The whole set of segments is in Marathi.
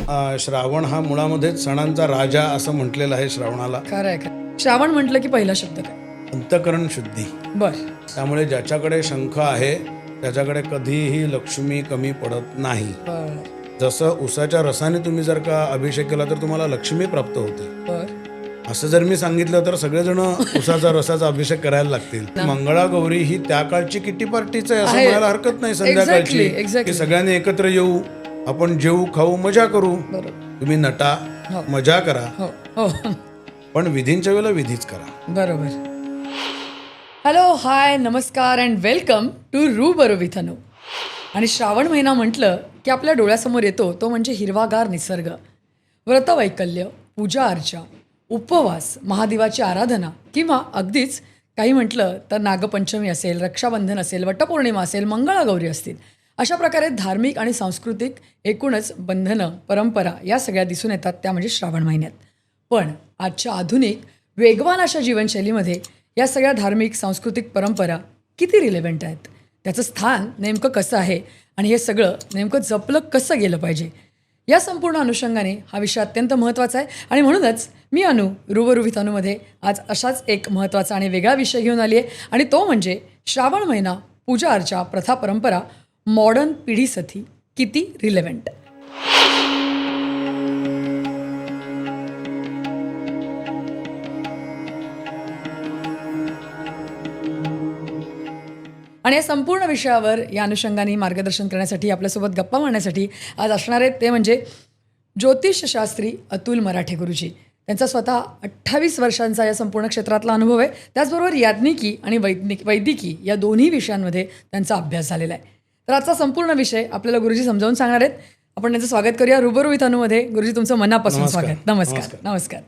श्रावण हा मुळामध्येच सणांचा राजा असं म्हटलेलं आहे श्रावणाला. खरंय खरं. श्रावण म्हटलं की पहिला शब्द काय? अंतकरण शुद्धी. बर. त्यामुळे ज्याच्याकडे शंख आहे त्याच्याकडे कधीही लक्ष्मी कमी पडत नाही. बर जसं उसाच्या रसाने तुम्ही जर का अभिषेक केला तर तुम्हाला लक्ष्मी प्राप्त होते. बर. असं जर मी सांगितलं तर सगळेजण उसाचा रसाचा अभिषेक करायला लागतील. मंगळागौरी ही त्या काळची किटी पार्टीच आहे असं आहे. म्हणायला हरकत नाही. संध्याकाळची Exactly. की सगळ्यांनी एकत्र येऊ, आपण जेऊ खाऊ मजा करू. बरोबर. तुम्ही नटा, हो. मजा करा, हो हो पण विधींच्या वेळेला विधीच करा. बरोबर. हॅलो, हाय, नमस्कार अँड वेलकम टू रूबरू विथ अनु. आणि श्रावण महिना म्हटलं की आपल्या डोळ्यासमोर येतो तो म्हणजे हिरवागार निसर्ग, व्रतवैकल्य, पूजा अर्चा, उपवास, महादेवाची आराधना किंवा अगदीच काही म्हटलं तर नागपंचमी असेल, रक्षाबंधन असेल, वटपौर्णिमा असेल, मंगळागौरी असतील. अशा प्रकारे धार्मिक आणि सांस्कृतिक एकूणच बंधनं, परंपरा या सगळ्या दिसून येतात त्या म्हणजे श्रावण महिन्यात. पण आजच्या आधुनिक वेगवान अशा जीवनशैलीमध्ये या सगळ्या धार्मिक सांस्कृतिक परंपरा किती रिलेव्हंट आहेत, त्याचं स्थान नेमकं कसं आहे आणि हे सगळं नेमकं जपलं कसं गेलं पाहिजे, या संपूर्ण अनुषंगाने हा विषय अत्यंत महत्त्वाचा आहे. आणि म्हणूनच मी अनु रूबरू विथ अनुमध्ये आज अशाच एक महत्त्वाचा आणि वेगळा विषय घेऊन आली आहे आणि तो म्हणजे श्रावण महिना, पूजा अर्चा, प्रथा, परंपरा मॉडर्न पिढीसाठी किती रिलेव्हंट. आणि या संपूर्ण विषयावर या अनुषंगाने मार्गदर्शन करण्यासाठी आपल्यासोबत गप्पा मारण्यासाठी आज असणार आहेत ते म्हणजे ज्योतिषशास्त्री अतुल मराठे गुरुजी. त्यांचा स्वतः 28 वर्षांचा या संपूर्ण क्षेत्रातला अनुभव आहे. त्याचबरोबर याज्ञिकी आणि वैदिकी या दोन्ही विषयांमध्ये त्यांचा अभ्यास झालेला आहे. तर आजचा संपूर्ण विषय आपल्याला गुरुजी समजावून सांगणार आहेत. आपण त्यांचं स्वागत करूया रूबरू विथ अनुमध्ये. गुरुजी, तुमचं मनापासून स्वागत. नमस्कार. नमस्कार.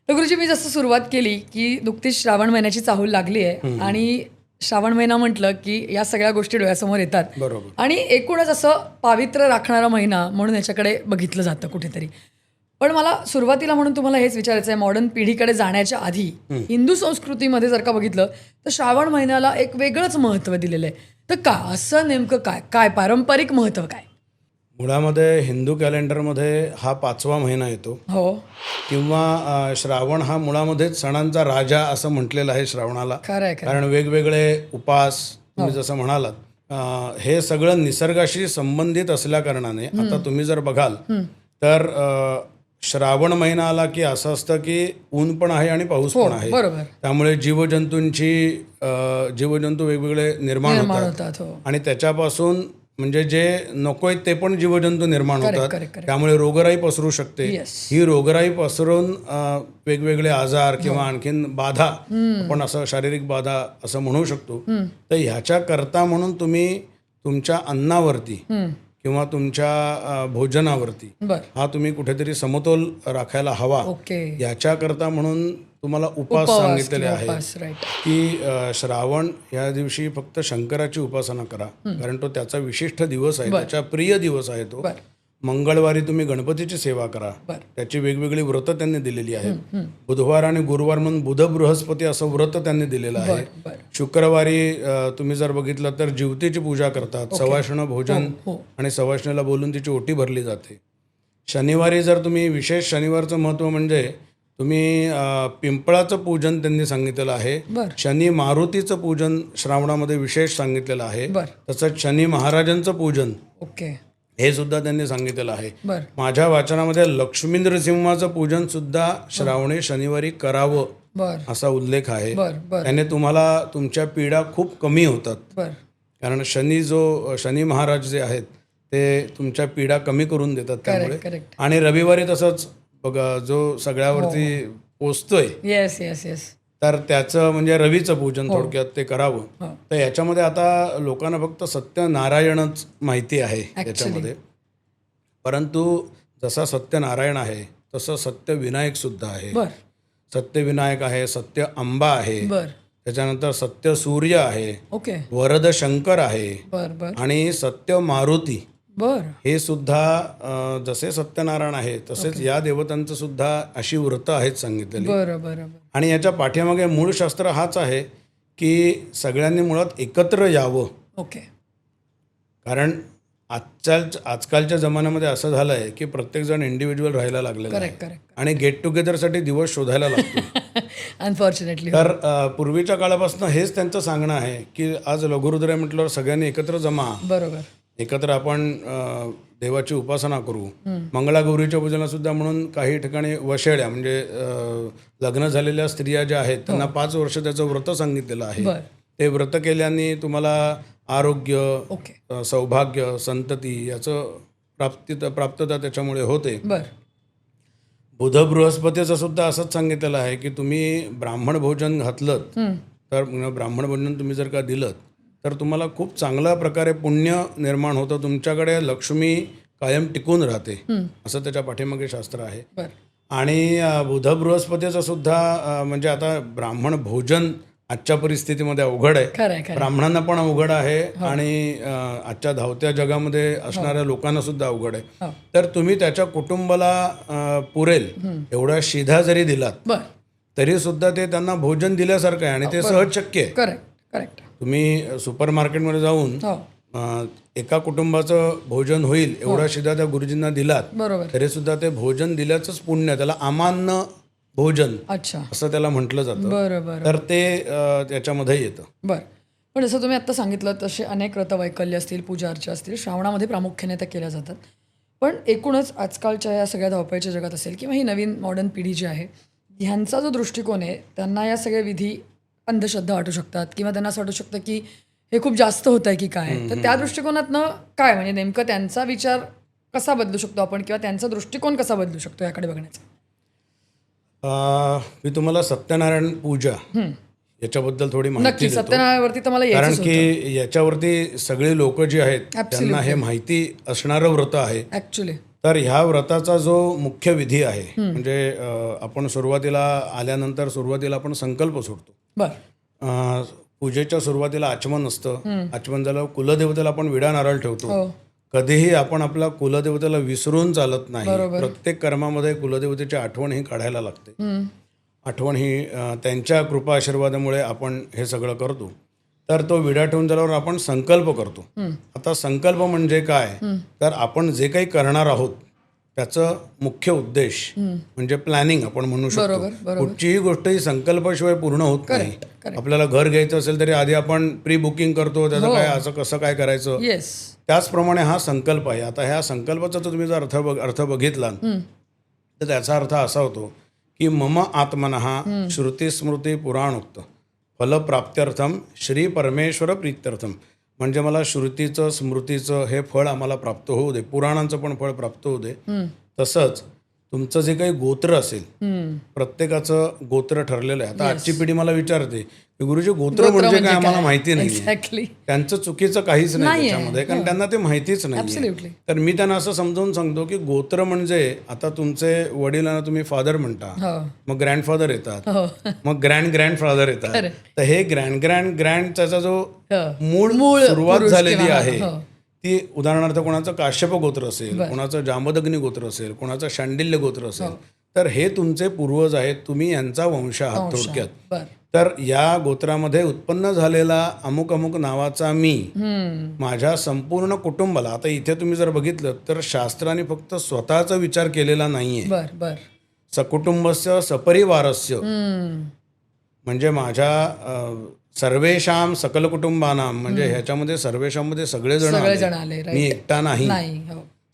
तर गुरुजी, मी जसं सुरुवात केली की नुकतीच श्रावण महिन्याची चाहूल लागली आहे आणि श्रावण महिना म्हटलं की या सगळ्या गोष्टी डोळ्यासमोर येतात. बरोबर. आणि एकूणच असं पावित्र्य राखणारा महिना म्हणून याच्याकडे बघितलं जातं कुठेतरी. पण मला सुरुवातीला म्हणून तुम्हाला हेच विचारायचं आहे, मॉडर्न पिढीकडे जाण्याच्या आधी हिंदू संस्कृतीमध्ये जर का बघितलं तर श्रावण महिन्याला एक वेगळंच महत्त्व दिलेलं आहे. तर का असं नेमकं काय काय पारंपरिक महत्त्व काय? मुळामध्ये हिंदू कॅलेंडरमध्ये हा 5वा महिना येतो. हो. किंवा श्रावण हा मुळामध्येच सणांचा राजा असं म्हटलेलं आहे श्रावणाला. खरंय. कारण वेगवेगळे उपास तुम्ही जसं म्हणालात हे सगळं निसर्गाशी संबंधित असल्या कारणाने आता तुम्ही जर बघाल तर श्रावण महिना आला की असं असतं की ऊन पण आहे आणि पाऊस पण आहे. बरोबर. त्यामुळे जीवजंतू वेगवेगळे निर्माण होतात आणि त्याच्यापासून म्हणजे जे नको आहेत ते पण जीवजंतू निर्माण होतात. त्यामुळे रोगराई पसरू शकते. ही रोगराई पसरून वेगवेगळे आजार किंवा आणखीन बाधा, आपण असं शारीरिक बाधा असं म्हणू शकतो. तर ह्याच्या करता म्हणून तुम्ही तुमच्या अन्नावरती किंवा तुमच्या भोजनावरती हा तुम्ही कुठेतरी समतोल राखायला हवा. याच्याकरता म्हणून तुम्हाला उपास सांगितलेले आहेत की श्रावण या दिवशी फक्त शंकराची उपासना करा, कारण तो त्याचा विशिष्ट दिवस आहे, त्याचा प्रिय दिवस आहे तो. मंगळवारी तुम्ही गणपतीची सेवा करा, त्याची वेगवेगळी व्रत त्यांनी दिलेली आहेत. बुधवार आणि गुरुवार म्हणून बुध बृहस्पती असं व्रत त्यांनी दिलेलं आहे. शुक्रवारी तुम्ही जर बघितलं तर जिवतीची पूजा करतात, सवाष्ण भोजन आणि सवाष्णीला बोलून तिची ओटी भरली जाते. शनिवारी जर तुम्ही विशेष, शनिवारचं महत्त्व म्हणजे तुम्ही पिंपळाचं पूजन त्यांनी सांगितलेलं आहे. शनी मारुतीचं पूजन श्रावणामध्ये विशेष सांगितलेलं आहे. तसंच शनी महाराजांचं पूजन हे सुद्धा त्यांनी सांगितलेलं आहे. माझ्या वाचनामध्ये लक्ष्मी नृसिंहाचं पूजन सुद्धा श्रावणी शनिवारी करावं असा उल्लेख आहे. त्याने तुम्हाला तुमच्या पीडा खूप कमी होतात. कारण शनी महाराज जे आहेत ते तुमच्या पीडा कमी करून देतात त्यामुळे. आणि रविवारी तसंच बघा, जो सगळ्यावरती पोचतोय तर त्याचं म्हणजे रवीचं पूजन थोडक्यात ते करावं. तर याच्यामध्ये आता लोकांना फक्त सत्यनारायणच माहिती आहे याच्यामध्ये, परंतु जसा सत्यनारायण आहे तसं सत्यविनायक सुद्धा आहे. सत्यविनायक आहे, सत्य अंबा आहे, त्याच्यानंतर सत्य सूर्य आहे, वरद शंकर आहे आणि सत्य मारुती हे सुद्धा जसे सत्यनारायण आहे तसेच या देवतांचं सुद्धा अशी व्रत आहेत सांगितलेली. आणि याच्या पाठीमागे मूळ शास्त्र हाच आहे की सगळ्यांनी मुळात एकत्र यावं. कारण आजकालच्या जमान्यामध्ये असं झालं आहे की प्रत्येकजण इंडिव्हिज्युअल राहायला लागलेला आहे करेक्ट आणि गेट टुगेदरसाठी दिवस शोधायला लागतो. अनफॉर्च्युनेटली. तर पूर्वीच्या काळापासून हेच त्यांचं सांगणं आहे की आज लघुरुद्र आहे म्हटल्यावर सगळ्यांनी एकत्र जमा, बरोबर. एकत्र आपण देवाची उपासना करू. मंगळागौरीच्या पूजनाला सुद्धा म्हणून काही ठिकाणी वशेड्या म्हणजे लग्न झालेल्या स्त्रिया ज्या आहेत त्यांना 5 वर्ष त्याचं व्रत सांगितलेलं आहे. ते व्रत केल्याने तुम्हाला आरोग्य, सौभाग्य, संतती याचं प्राप्तता त्याच्यामुळे होते. बुध बृहस्पतीचं सुद्धा असंच सांगितलेलं आहे की तुम्ही ब्राह्मण भोजन घातलं तर ब्राह्मण भोजन तुम्ही जर का दिलं तर तुम्हाला खूप चांगल्या प्रकारे पुण्य निर्माण होतं, तुमच्याकडे लक्ष्मी कायम टिकून राहते, असं त्याच्या पाठीमागे शास्त्र आहे. आणि बुध बृहस्पतीचं सुद्धा म्हणजे आता ब्राह्मण भोजन आजच्या परिस्थितीमध्ये अवघड आहे, ब्राह्मणांना पण अवघड आहे आणि आजच्या धावत्या जगामध्ये असणाऱ्या लोकांना सुद्धा अवघड आहे. तर तुम्ही त्याच्या कुटुंबाला पुरेल एवढा शिधा जरी दिलात तरी सुद्धा ते त्यांना भोजन दिल्यासारखं आहे आणि ते सहज शक्य आहे. करेक्ट. तुम्ही सुपर मार्केटमध्ये जाऊन एका कुटुंबाचं भोजन होईल एवढा शिधा त्या गुरुजींना दिलात तरी सुद्धा ते भोजन दिल्याचंच पुण्य, त्याला अमान्य भोजन असं त्याला म्हटलं जातं. तर ते त्याच्यामध्ये येतं. पण जसं तुम्ही आता सांगितलं तसे अनेक व्रतवैकल्य असतील, पूजा अर्चा असतील, श्रावणामध्ये प्रामुख्याने त्या केल्या जातात. पण एकूणच आजकालच्या या सगळ्या धावपळीच्या जगात असेल किंवा ही नवीन मॉडर्न पिढी जी आहे ह्यांचा जो दृष्टिकोन आहे त्यांना या सगळ्या विधी अंधश्रद्धा वाटू शकतात किंवा त्यांना असं वाटू शकतं की हे खूप जास्त होत आहे की काय. तर त्या दृष्टिकोनातनं काय म्हणजे नेमकं त्यांचा विचार कसा बदलू शकतो आपण किंवा त्यांचा दृष्टिकोन कसा बदलू शकतो याकडे बघण्याचा? मी तुम्हाला सत्यनारायण पूजा याच्याबद्दल थोडी माहिती देतो. सत्यनारायणवरती तर मला कारण की याच्यावरती सगळे लोक जे आहेत त्यांना हे माहिती असणारं व्रत आहे ऍक्च्युली. तर ह्या व्रताचा जो मुख्य विधी आहे म्हणजे आपण सुरुवातीला आल्यानंतर सुरुवातीला आपण संकल्प सोडतो. पूजेच्या सुरुवातीला आचमन असतं, आचमन झाल्यावर कुलदेवतेला आपण विडा नारळ ठेवतो. कधीही आपण आपल्या कुलदेवतेला विसरून चालत नाही. प्रत्येक कर्मामध्ये कुलदेवतेची आठवण ही काढायला लागते. आठवण ही त्यांच्या कृपा आशीर्वादामुळे आपण हे सगळं करतो. तर तो विडा ठेवून झाल्यावर आपण संकल्प करतो. आता संकल्प म्हणजे काय तर आपण जे काही करणार आहोत त्याचं मुख्य उद्देश म्हणजे प्लॅनिंग आपण म्हणू शकतो. कुठचीही गोष्ट ही संकल्पाशिवाय पूर्ण होत नाही. आपल्याला घर घ्यायचं असेल तरी आधी आपण प्री बुकिंग करतो, त्याचं काय असं कसं काय करायचं. त्याचप्रमाणे हा संकल्प आहे. आता ह्या संकल्पाचा जर तुम्ही जर अर्थ बघितला तर त्याचा अर्थ असा होतो की मम आत्मनः श्रुती स्मृती पुराणोक्त फलप्राप्त्यर्थम श्री परमेश्वर प्रीत्यर्थम. म्हणजे मला श्रुतीचं स्मृतीचं हे फळ आम्हाला प्राप्त होऊ दे, पुराणांचं पण फळ प्राप्त होऊ दे. तसंच तुमचं जे काही गोत्र असेल प्रत्येकाचं गोत्र ठरलेलं आहे. आता आजची पिढी मला विचारते की गुरुजी गोत्र म्हणजे काय आम्हाला माहिती नाही. त्यांचं चुकीचं काहीच नाही त्याच्यामध्ये, कारण त्यांना ते माहितीच नाही. तर मी त्यांना असं समजावून सांगतो की गोत्र म्हणजे आता तुमचे वडिलांना तुम्ही फादर म्हणता, मग ग्रँडफादर येतात, मग ग्रँडफादर येतात. तर हे ग्रँड त्याचा जो मूळ सुरुवात झालेली आहे ती उदाहरणार्थ कोणाचं काश्यप गोत्र असेल, कोणाचं जामदग्नी गोत्र असेल, कोणाचं शांडिल्य गोत्र असेल, तर हे तुमचे पूर्वज आहेत, तुम्ही यांचा वंश आहात थोडक्यात. तर या गोत्रामध्ये उत्पन्न झालेला अमुक अमुक नावाचा मी माझ्या संपूर्ण कुटुंबाला, आता इथे तुम्ही जर बघितलं तर शास्त्राने फक्त स्वतःचा विचार केलेला नाहीये. सकुटुंबस्य सपरिवारस्य म्हणजे माझ्या सर्वेशाम सकल कुटुंबानाम म्हणजे ह्याच्यामध्ये सर्वेशामध्ये सगळेजण आले, मी एकटा नाही.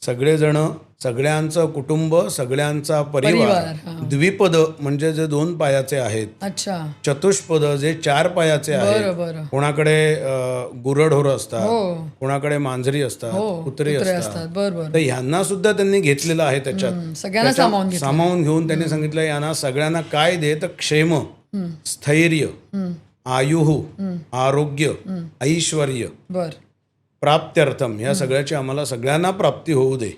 सगळेजण, सगळ्यांचं कुटुंब, सगळ्यांचा परिवार. द्विपद म्हणजे जे 2 पायाचे आहेत, चतुष्पद जे 4 पायाचे आहेत. कोणाकडे गुरढोर असतात, कोणाकडे मांजरी असतात, कुत्री असतात. तर यांना सुद्धा त्यांनी घेतलेलं आहे. त्याच्यात सामावून घेऊन त्यांनी सांगितलं यांना सगळ्यांना काय दे तर क्षेम, स्थैर्य, आयुः, आरोग्य, ऐश्वर्य, प्राप्त्यर्थम या सगळ्याची आम्हाला सगळ्यांना प्राप्ती होऊ दे,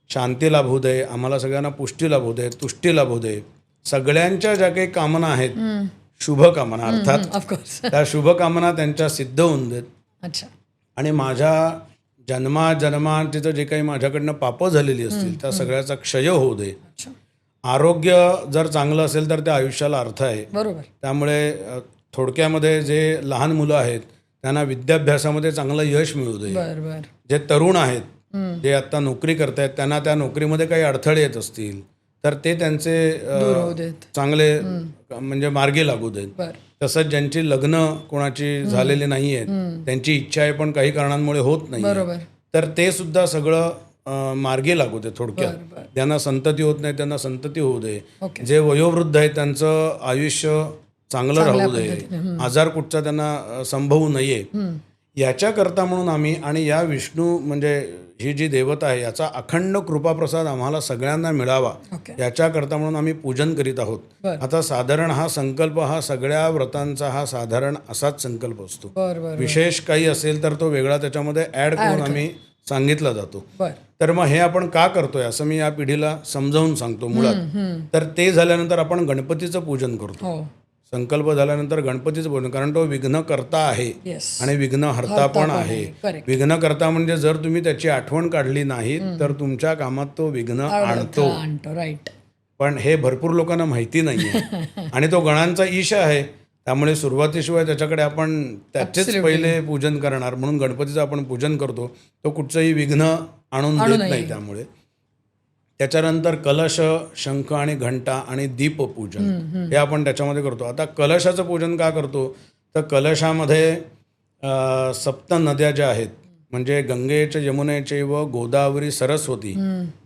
शांती लाभू दे, आम्हाला सगळ्यांना पुष्टी लाभू दे, तुष्टी लाभू दे. सगळ्यांच्या ज्या काही कामना आहेत, शुभ कामना अर्थात, त्या शुभ कामना त्यांच्या सिद्ध होऊन देत. आणि माझ्या जन्मांचे जे काही माझ्याकडनं पापं झालेली असतील त्या सगळ्याचा क्षय होऊ दे. आरोग्य जर चांगलं असेल तर त्या आयुष्याला अर्थ आहे. त्यामुळे थोडक्यामध्ये जे लहान मुलं आहेत त्यांना विद्याभ्यासामध्ये चांगलं यश मिळू दे. बर बर जे तरुण आहेत, जे आता नोकरी करतायत, त्यांना त्या नोकरीमध्ये काही अडथळे येत असतील तर ते त्यांचे दूर होऊ देत. चांगले म्हणजे मार्गी लागू देत. बर तसंच ज्यांची लग्न कोणाची झालेली नाही आहेत, त्यांची इच्छा आहे पण काही कारणांमुळे होत नाही, बरोबर तर ते सुद्धा सगळं मार्गी लागू दे. थोडक्यात बर ज्यांना संतती होत नाही त्यांना संतती होऊ दे. ओके जे वयोवृद्ध आहेत त्यांचं आयुष्य चांगलं राहू दे, आजार कुठचा त्यांना संभवू नये, याच्याकरता म्हणून आम्ही आणि या विष्णू म्हणजे ही जी देवता आहे याचा अखंड कृपाप्रसाद आम्हाला सगळ्यांना मिळावा ओके याच्याकरता म्हणून आम्ही पूजन करीत आहोत. बर आता साधारण हा संकल्प हा सगळ्या व्रतांचा हा साधारण असाच संकल्प असतो. बर बर विशेष काही असेल तर तो वेगळा त्याच्यामध्ये ऍड करून आम्ही सांगितला जातो. बर तर मग हे आपण का करतोय असं मी या पिढीला समजावून सांगतो मुळात. तर ते झाल्यानंतर आपण गणपतीचं पूजन करतो. हो संकल्प झाल्यानंतर गणपतीचं पूजन, कारण तो विघ्नकर्ता आहे येस आणि विघ्नहर्ता पण आहे. करेक्ट विघ्नकर्ता म्हणजे जर तुम्ही त्याची आठवण काढली नाही तर तुमच्या कामात तो विघ्न आणतो. राईट पण हे भरपूर लोकांना माहिती नाहीये आणि तो गणांचा ईश आहे, त्यामुळे सुरुवातीशिवाय त्याच्याकडे आपण त्याचेच पहिले पूजन करणार म्हणून गणपतीचं आपण पूजन करतो. तो कुठचंही विघ्न आणून देत नाही. त्यामुळे त्याच्यानंतर कलश, शंख आणि घंटा आणि दीपपूजन हे आपण त्याच्यामध्ये करतो. आता कलशाचं पूजन का करतो तर कलशामध्ये सप्त नद्या ज्या आहेत म्हणजे गंगेचे, यमुनेचे व गोदावरी, सरस्वती,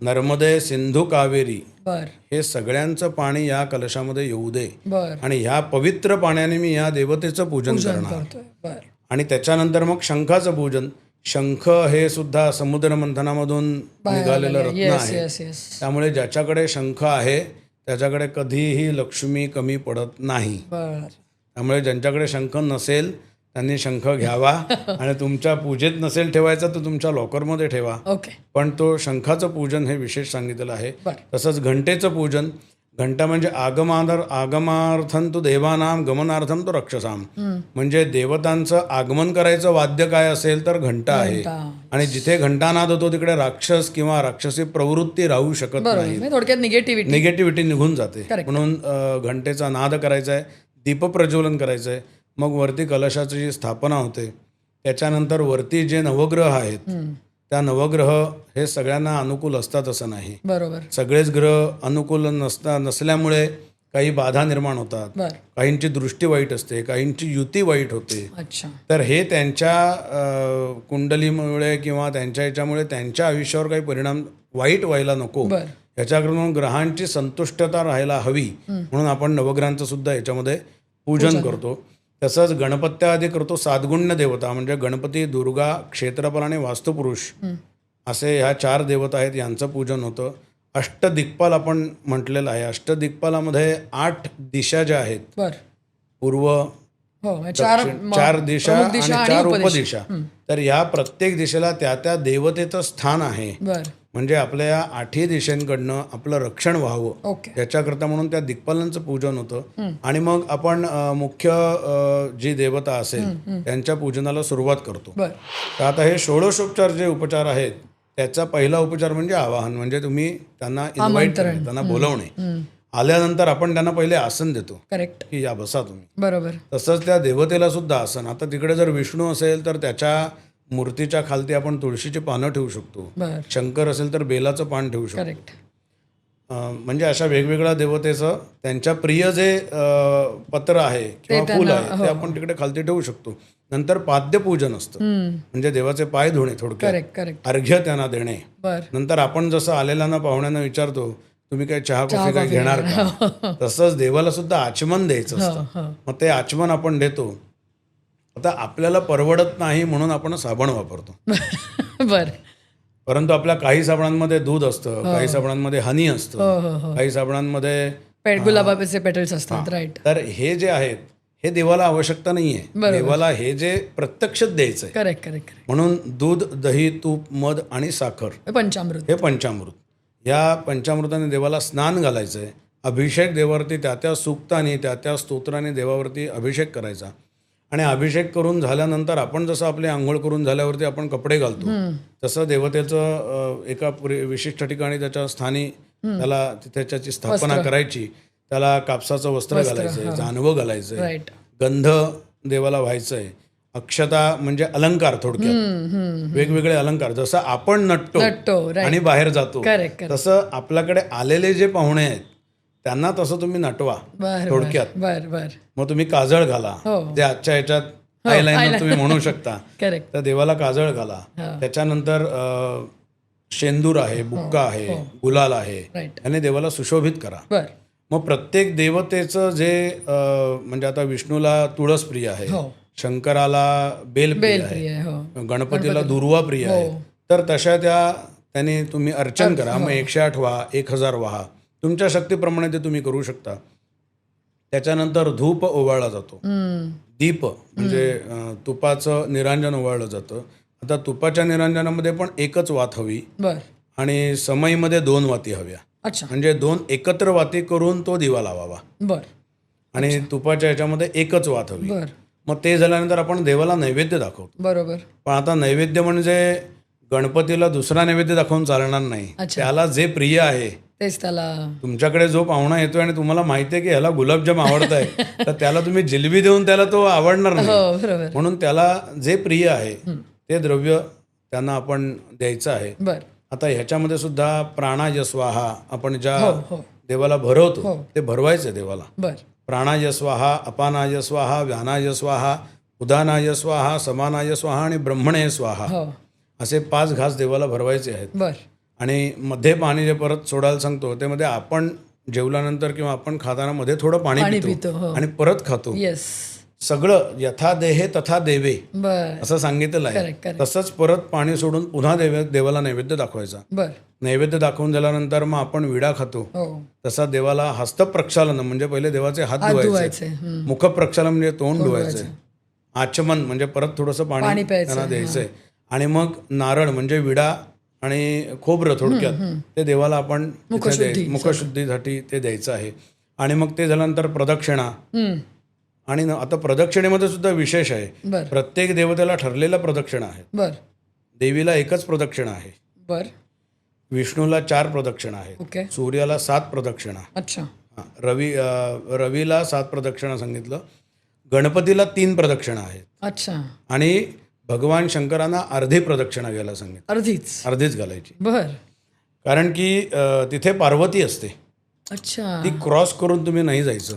नर्मदे, सिंधू, कावेरी बर हे सगळ्यांचं पाणी या कलशामध्ये येऊ दे बर आणि ह्या पवित्र पाण्याने मी या देवतेचं पूजन करणार. करतोय बर आणि त्याच्यानंतर मग शंखाचं पूजन. शंख हे सुद्धा समुद्र मंथनामधून निघालेलं रत्न येस आहे. येस येस त्यामुळे ज्याच्याकडे शंख आहे त्याच्याकडे कधीही लक्ष्मी कमी पडत नाही. बर त्यामुळे ज्यांच्याकडे शंख नसेल त्यांनी शंख घ्यावा आणि तुमच्या पूजेत नसेल ठेवायचा तर तुमच्या लॉकरमध्ये ठेवा. ओके पण तो शंखाचं पूजन हे विशेष सांगितलेलं आहे. बर तसंच घंटेचं पूजन. घंटा म्हणजे आगमार्थम तो देवानाम, गमनार्थम तो रक्षसाम. म्हणजे देवतांचं आगमन करायचं वाद्य काय असेल तर घंटा आहे. आणि जिथे घंटानाद होतो तिकडे राक्षस किंवा राक्षसी प्रवृत्ती राहू शकत नाही. बरोबर थोडक्यात निगेटिव्हिटी निगेटिव्हिटी निघून जाते. Correct. म्हणून घंटेचा नाद करायचा आहे, दीपप्रज्वलन करायचं आहे, मग वरती कलशाची जी स्थापना होते. त्याच्यानंतर वरती जे नवग्रह आहेत त्या नवग्रह हे सगळ्यांना अनुकूल असतात असं नाही. बरोबर सगळेच ग्रह अनुकूल नसल्यामुळे काही बाधा निर्माण होतात. बर काहींची दृष्टी वाईट असते, काहींची युती वाईट होते. अच्छा तर हे त्यांच्या कुंडलीमुळे किंवा त्यांच्या ह्याच्यामुळे त्यांच्या आयुष्यावर काही परिणाम वाईट व्हायला नको बर याच्याकडून ग्रहांची संतुष्टता राहायला हवी म्हणून आपण नवग्रहांचं सुद्धा याच्यामध्ये पूजन करतो. तसंच गणपत्याआधी करतो सातगुण्य देवता म्हणजे गणपती, दुर्गा, क्षेत्रपाल आणि वास्तुपुरुष असे ह्या 4 देवता आहेत, यांचं पूजन होतं. अष्टदिक्पाल आपण म्हटलेलं आहे. अष्टदिक्पालामध्ये 8 दिशा ज्या आहेत, बर पूर्व, हो दक्षिण, 4 दिशा आणि 4 उपदिशा. तर या प्रत्येक दिशेला त्या त्या देवतेचं स्थान आहे. बर म्हणजे आपल्या या 8ही दिशांकडनं आपलं रक्षण व्हावं ओके याच्याकरता म्हणून त्या दिक्पालांचं पूजन होतं. आणि मग आपण मुख्य जी देवता असेल त्यांच्या पूजनाला सुरुवात करतो. बर तर आता हे षोडशोपचार जे उपचार आहेत त्याचा पहिला उपचार म्हणजे आवाहन, म्हणजे तुम्ही त्यांना इन्व्हाइट करणे, त्यांना बोलवणे. आल्यानंतर आपण त्यांना पहिले आसन देतो करेक्ट की या बसा तुम्ही. बरोबर तसंच त्या देवतेला सुद्धा आसन. आता तिकडे जर विष्णू असेल तर त्याच्या मूर्तीच्या खालती आपण तुळशीची पानं ठेवू शकतो. बर शंकर असेल तर बेलाचं पान ठेवू शकतो. करेक्ट म्हणजे अशा वेगवेगळ्या देवतेचं त्यांच्या प्रिय जे पत्र आहे किंवा फूल आहे ते आपण तिकडे खालती ठेवू शकतो. नंतर पाद्यपूजन असतं म्हणजे देवाचे पाय धुणे, थोडक्यात करेक्ट करेक्ट अर्घ्य त्यांना देणे. बर नंतर आपण जसं आलेल्यांना पाहुण्यांना विचारतो तुम्ही काय चहा कॉफी काय घेणार का, तसंच देवाला सुद्धा आचमन द्यायचं असतं. मग ते आचमन आपण देतो. आता आपल्याला परवडत नाही म्हणून आपण साबण वापरतो. बर परंतु आपल्या काही साबणांमध्ये दूध असतं, काही साबणांमध्ये हनी असतं, काही साबणांमध्ये गुलाबाचे पेटल्स असतात. राईट तर हे जे आहेत हे देवाला आवश्यकता नाहीये. देवाला हे जे प्रत्यक्षच द्यायचं आहे. करेक्ट करेक्ट म्हणून दूध, दही, तूप, मध आणि साखर पंचामृत हे पंचामृत. या पंचामृताने देवाला स्नान घालायचं आहे. अभिषेक देवावरती त्या त्या सूक्ताने त्या त्या स्तोत्राने देवावरती अभिषेक करायचा. आणि अभिषेक करून झाल्यानंतर आपण जसं आपली आंघोळ करून झाल्यावरती आपण कपडे घालतो तसं देवतेचं एका विशिष्ट ठिकाणी त्याच्या स्थानी त्याला त्याच्याची स्थापना करायची. त्याला कापसाचं वस्त्र घालायचंय, जानवं घालायचंय, राईट गंध देवाला व्हायचंय अक्षता म्हणजे अलंकार, थोडक्यात वेगवेगळे अलंकार. जसं आपण नटतो right. आणि बाहेर जातो, Correct. तसं आपल्याकडे आलेले जे पाहुणे आहेत त्यांना तसं तुम्ही नटवा थोडक्यात. बर. मग तुम्ही काजळ घाला, जे आजच्या ह्याच्यात आयलाइनर तुम्ही म्हणू शकता. करेक्ट. तर देवाला काजळ घाला. त्याच्यानंतर शेंदूर आहे, बुक्का आहे, गुलाल आहे, याने देवाला सुशोभित करा. मग प्रत्येक देवतेचं जे म्हणजे आता विष्णूला तुळस प्रिय आहे, शंकराला बेल प्रिय आहे, गणपतीला दुर्वा प्रिय आहे, तर तशा त्याने तुम्ही अर्चन करा. मग 108 वाहा, 1000 वाहा, तुमच्या शक्तीप्रमाणे ते तुम्ही करू शकता. त्याच्यानंतर धूप ओवाळला जातो, दीप म्हणजे तुपाचं निरांजन ओवाळलं जातं. आता तुपाच्या निरांजनामध्ये पण एकच वात हवी आणि समईमध्ये 2 वाती हव्या. म्हणजे 2 एकत्र वाती करून तो दिवा लावावा आणि तुपाच्या ह्याच्यामध्ये एकच वात हवी. मग ते झाल्यानंतर आपण देवाला नैवेद्य दाखवतो. बरोबर. पण आता नैवेद्य म्हणजे गणपतीला दुसरा नैवेद्य दाखवून चालणार नाही. त्याला जे प्रिय आहे तेच त्याला. तुमच्याकडे जो पाहुणा येतोय आणि तुम्हाला माहिती आहे की ह्याला गुलाबजाम आवडत आहे, तर त्याला तुम्ही जिलेबी देऊन त्याला तो आवडणार नाही. म्हणून त्याला जे प्रिय आहे ते द्रव्य त्यांना आपण द्यायचं आहे. आता ह्याच्यामध्ये सुद्धा प्राणाय स्वाहा आपण ज्या देवाला भरवतो ते भरवायचं देवाला. प्राणाय स्वाहा, अपानाय स्वाहा, व्यानाय स्वाहा, उदानाय स्वाहा, समानाय स्वाहा आणि ब्रह्मणे स्वाहा, असे 5 घास देवाला भरवायचे आहेत. आणि मध्ये पाणी जे परत सोडायला सांगतो त्यामध्ये आपण जेवल्यानंतर किंवा आपण खाताना मध्ये थोडं पाणी पितो आणि परत खातो. सगळं यथा देहे तथा देवे असं सांगितलेलं आहे. तसंच परत पाणी सोडून पुन्हा देवाला नैवेद्य दाखवायचा. नैवेद्य दाखवून झाल्यानंतर मग आपण विडा खातो. तसा देवाला हस्तप्रक्षालन म्हणजे पहिले देवाचे हात धुवायचे, मुखप्रक्षालन म्हणजे तोंड धुवायचे, आचमन म्हणजे परत थोडंसं पाणी त्यांना द्यायचंय आणि मग नारळ म्हणजे विडा आणि खोबरं थोडक्यात ते देवाला आपण मुखशुद्धीसाठी ते द्यायचं आहे. आणि मग ते झाल्यानंतर प्रदक्षिणा. आणि आता प्रदक्षिणेमध्ये सुद्धा विशेष आहे, प्रत्येक देवतेला ठरलेल्या प्रदक्षिणा आहेत. देवीला एकच प्रदक्षिणा आहे, विष्णूला 4 प्रदक्षिणा आहेत, सूर्याला 7 प्रदक्षिणा, रवीला 7 प्रदक्षिणा सांगितलं, गणपतीला 3 प्रदक्षिणा आहेत आणि भगवान शंकरांना अर्धी प्रदक्षिणा घ्यायला सांगितलं. अर्धीच घालायची. कारण की तिथे पार्वती असते, ती क्रॉस करून तुम्ही नाही जायचं,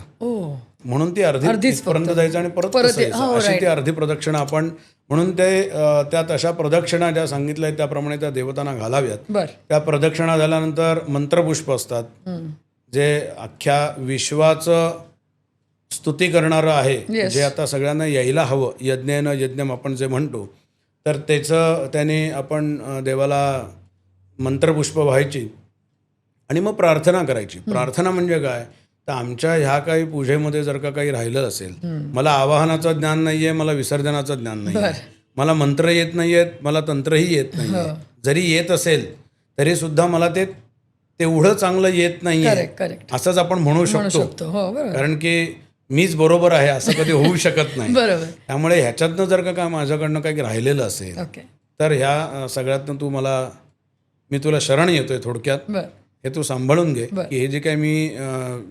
म्हणून ती अर्धीपर्यंत जायचं आणि परत अशी ती अर्धी प्रदक्षिणा आपण. म्हणून त्यात अशा प्रदक्षिणा ज्या सांगितल्या आहेत त्याप्रमाणे त्या देवतांना घालाव्यात. त्या प्रदक्षिणा झाल्यानंतर मंत्रपुष्प असतात, जे अख्ख्या विश्वाचं स्तुती करणारं आहे, जे आता सगळ्यांना यायला हवं. यज्ञेन यज्ञम आपण जे म्हणतो, तर त्याने आपण देवाला मंत्रपुष्प व्हायची आणि मग प्रार्थना करायची. प्रार्थना म्हणजे काय, तर आमच्या ह्या काही पूजेमध्ये जर का काही राहिलं असेल, मला आवाहनाचं ज्ञान नाहीये, मला विसर्जनाचं ज्ञान नाहीये, मला मंत्र येत नाहीयेत, मला तंत्रही येत नाहीये, जरी येत असेल तरी सुद्धा मला ते तेवढं चांगलं येत नाहीये असंच आपण म्हणू शकतो. कारण की मीच बरोबर आहे असं कधी होऊ शकत नाही. त्यामुळे ह्याच्यातनं जर का माझ्याकडनं काही राहिलेलं असेल तर ह्या सगळ्यातनं मी तुला शरण येतोय थोडक्यात, हे तू सांभाळून घे की हे जे काही मी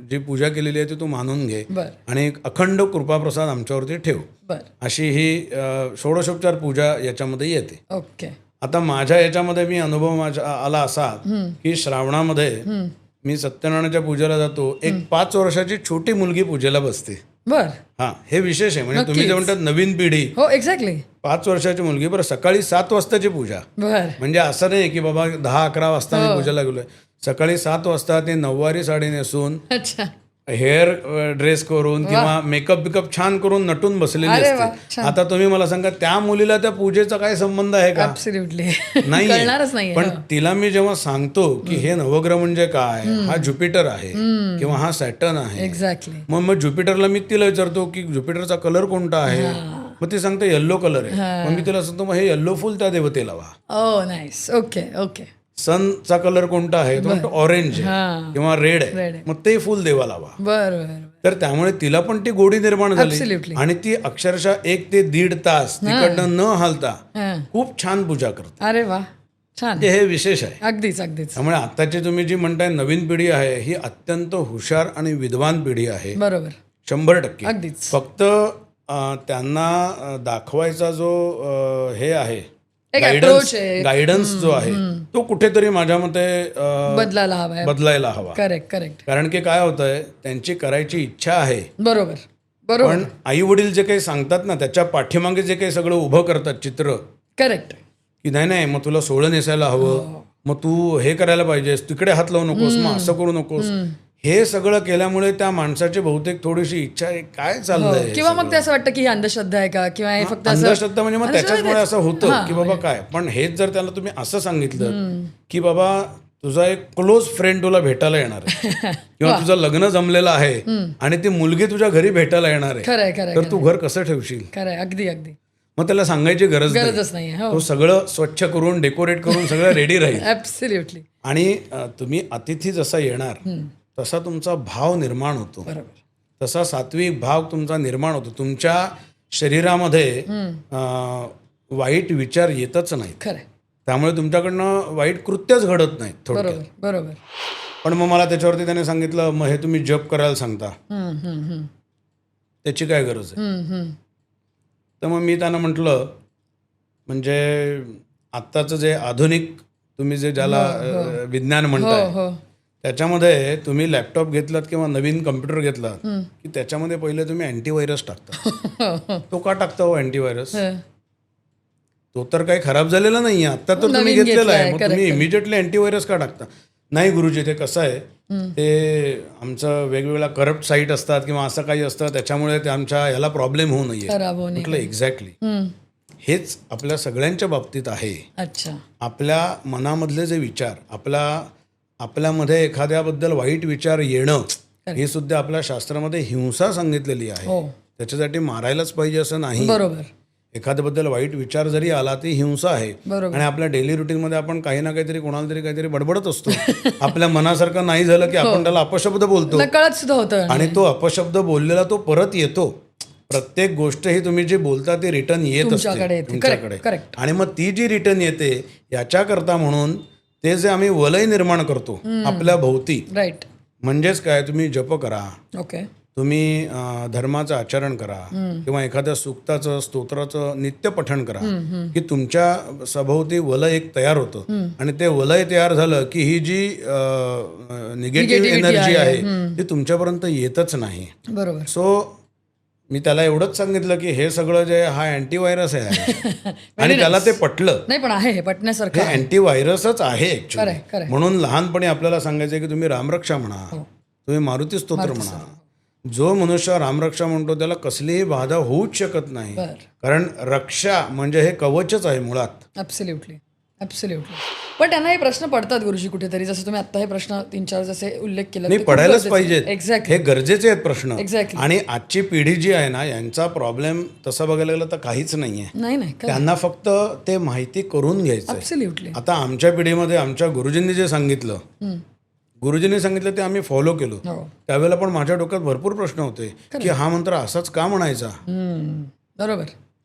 जी पूजा केलेली आहे ती तू मानून घे आणि एक अखंड कृपाप्रसाद आमच्यावरती ठेव. अशी ही षोडशोपचार पूजा याच्यामध्ये येते. आता माझ्या याच्यामध्ये मी अनुभव आला असा की श्रावणामध्ये मी सत्यनारायणाच्या पूजेला जातो, एक 5 वर्षाची छोटी मुलगी पूजेला बसते. हे विशेष आहे. म्हणजे तुम्ही जे म्हणतात नवीन पिढी, 5 वर्षाची मुलगी. बरं, सकाळी 7 वाजताची पूजा, म्हणजे असं नाही की बाबा 10-11 वाजता मी पूजेला गेलोय. सकाळी 7 वाजता ते नऊवारी साडी नेसून, हेअर ड्रेस करून किंवा मेकअप बिकअप छान करून नटून बसलेली असते. आता तुम्ही मला सांगा त्या मुलीला त्या पूजेचा काय संबंध आहे का? नाही. पण तिला मी जेव्हा सांगतो की हे नवग्रह म्हणजे काय, हा ज्युपिटर आहे किंवा हा सॅटर्न आहे, मग ज्युपिटरला मी तिला विचारतो की ज्युपिटरचा कलर कोणता आहे, मग ती सांगते येल्लो कलर आहे. मग मी तिला सांगतो मग हे येल्लो फुल त्या देवतेला वा. सनचा कलर कोणता आहे, तो म्हणतो ऑरेंज किंवा रेड आहे, मग ते फुल देवाला लावा. तर त्यामुळे तिला पण ती गोडी निर्माण झाली आणि ती अक्षरशः 1 ते 1.5 तास तिकडनं न हालता खूप छान पूजा करते. अरे वा, छान. हे विशेष आहे. अगदीच. त्यामुळे आताची तुम्ही जी म्हणताय नवीन पिढी आहे ही अत्यंत हुशार आणि विद्वान पिढी आहे. 100%. फक्त त्यांना दाखवायचा जो हे आहे एक approach आहे. गायडन्स जो आहे तो कुठेतरी माझ्या मते बदलायला हवा. करेक्ट. कारण की काय होतंय, त्यांची करायची इच्छा आहे, बरोबर. पण आई वडील जे काही सांगतात ना त्याच्या पाठीमागे जे काही सगळं उभं करतात चित्र, करेक्ट, की नाही मग तुला सोळं नेसायला हवं, मग तू हे करायला पाहिजेस, तिकडे हात लावू नकोस, मग असं करू नकोस, हे सगळं केल्यामुळे त्या माणसाची बहुतेक थोडीशी इच्छा आहे काय चाललंय, किंवा मग ते असं वाटतं की ही अंधश्रद्धा आहे का, किंवा हे फक्त अंधश्रद्धा म्हणजे मग त्याच्याचमुळे असं होतं की बाबा काय. पण हेच जर त्याला तुम्ही असं सांगितलं की बाबा तुझा एक क्लोज फ्रेंड तुला भेटायला येणार आहे किंवा तुझं लग्न जमलेलं आहे आणि ती मुलगी तुझ्या घरी भेटायला येणार आहे, तर तू घर कसं ठेवशील. अगदी. मग त्याला सांगायची गरजच नाही. तो सगळं स्वच्छ करून डेकोरेट करून सगळं रेडी राहील. ऍब्सोल्युटली. आणि तुम्ही अतिथी जसा येणार तसा तुमचा भाव निर्माण होतो, तसा सात्विक भाव तुमचा निर्माण होतो. तुमच्या शरीरामध्ये वाईट विचार येतच नाही, त्यामुळे तुमच्याकडनं वाईट कृत्यच घडत नाही थोडक्यात. बरोबर. पण मग मला त्याच्यावरती त्याने सांगितलं, मग हे तुम्ही जप करायला सांगता, त्याची काय गरज आहे. तर मग मी त्यांना म्हटलं, म्हणजे आत्ताचं जे आधुनिक तुम्ही जे ज्याला विज्ञान म्हणताय त्याच्यामध्ये तुम्ही लॅपटॉप घेतलात किंवा नवीन कम्प्युटर घेतलात की त्याच्यामध्ये पहिले तुम्ही अँटीव्हायरस टाकता. तो का टाकता हो अँटीव्हायरस? तो तर काही खराब झालेला नाहीये, आता तर तुम्ही घेतलेला आहे, मग तुम्ही इमिजिएटली अँटीव्हायरस का टाकता. नाही गुरुजी, ते कसं आहे, ते आमचं वेगवेगळ्या करप्ट साईट असतात किंवा असं काही असतं, त्याच्यामुळे ते आमच्या ह्याला प्रॉब्लेम होऊ नये. म्हटलं एक्झॅक्टली हेच आपल्या सगळ्यांच्या बाबतीत आहे. आपल्या मनामधले जे विचार, आपल्यामध्ये एखाद्याबद्दल वाईट विचार येणं, हे सुद्धा आपल्या शास्त्रामध्ये हिंसा सांगितलेली आहे. त्याच्यासाठी मारायलाच पाहिजे असं नाही. एखाद्याबद्दल वाईट विचार जरी आला ती हिंसा आहे. आणि आपल्या डेली रुटीनमध्ये आपण काही ना काहीतरी कोणाला तरी काहीतरी बडबडत असतो. आपल्या मनासारखं नाही झालं की आपण त्याला अपशब्द बोलतो, आणि तो अपशब्द बोललेला तो परत येतो. प्रत्येक गोष्ट ही तुम्ही जी बोलता ती रिटर्न येत असते तुमच्याकडे, आणि मग ती जी रिटर्न येते याच्याकरता म्हणून ते जे आम्ही वलय निर्माण करतो आपल्या भोवती, म्हणजेच काय, तुम्ही जप करा, तुम्ही धर्माचं आचरण करा, किंवा एखाद्या सूक्ताचं स्तोत्राचं नित्य पठण करा, की तुमच्या सभोवती वलय एक तयार होतं. आणि ते वलय तयार झालं की ही जी निगेटिव्ह एनर्जी आहे ती तुमच्यापर्यंत येतच नाही. सो मी त्याला एवढंच सांगितलं की हे सगळं जे हा अँटीव्हायरस आहे आणि त्याला ते पटलं. नाही, पण आहे पटण्यासारखं, हे अँटीव्हायरसच आहे ऍक्च्युअली. म्हणून लहानपणी आपल्याला सांगायचं की तुम्ही रामरक्षा म्हणा, तुम्ही मारुती स्तोत्र म्हणा. जो मनुष्य रामरक्षा म्हणतो त्याला कसलीही बाधा होऊच शकत नाही, कारण रक्षा म्हणजे हे कवचच आहे मुळात. ऍब्सोल्युटली. पण त्यांना हे प्रश्न पडतात गुरुजी कुठेतरी, जसं तुम्ही आता हे प्रश्न 3-4 जसे उल्लेख केला, नाही पडायलाच पाहिजेत. हे गरजेचे आहेत प्रश्न. आणि आजची पिढी जी आहे ना, यांचा प्रॉब्लेम तसा बघायला गेलं तर काहीच नाहीये. त्यांना फक्त ते माहिती करून घ्यायचं. आता आमच्या पिढीमध्ये आमच्या गुरुजींनी जे सांगितलं, गुरुजींनी सांगितलं ते आम्ही फॉलो केलो. त्यावेळेला पण माझ्या डोक्यात भरपूर प्रश्न होते की हा मंत्र असाच का म्हणायचा.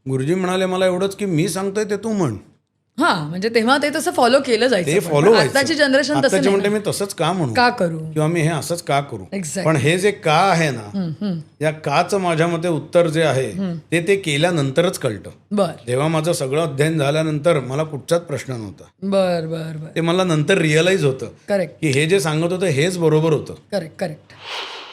गुरुजी म्हणाले मला एवढंच की मी सांगतोय ते तू म्हण. म्हणजे तेव्हा ते तसं फॉलो केलं जायचं. ते फॉलो आताची जनरेशन तसं म्हणते मी तसंच का म्हणू, का करू, किंवा मी हे असंच का करू. पण हे जे का आहे ना, या काचं माझ्या मते उत्तर जे आहे ते केल्यानंतरच कळतं. तेव्हा माझं सगळं अध्ययन झाल्यानंतर मला कुठचाच प्रश्न नव्हता. ते मला नंतर रिअलाइज होतं की हे जे सांगत होतं हेच बरोबर होतं. करेक्ट.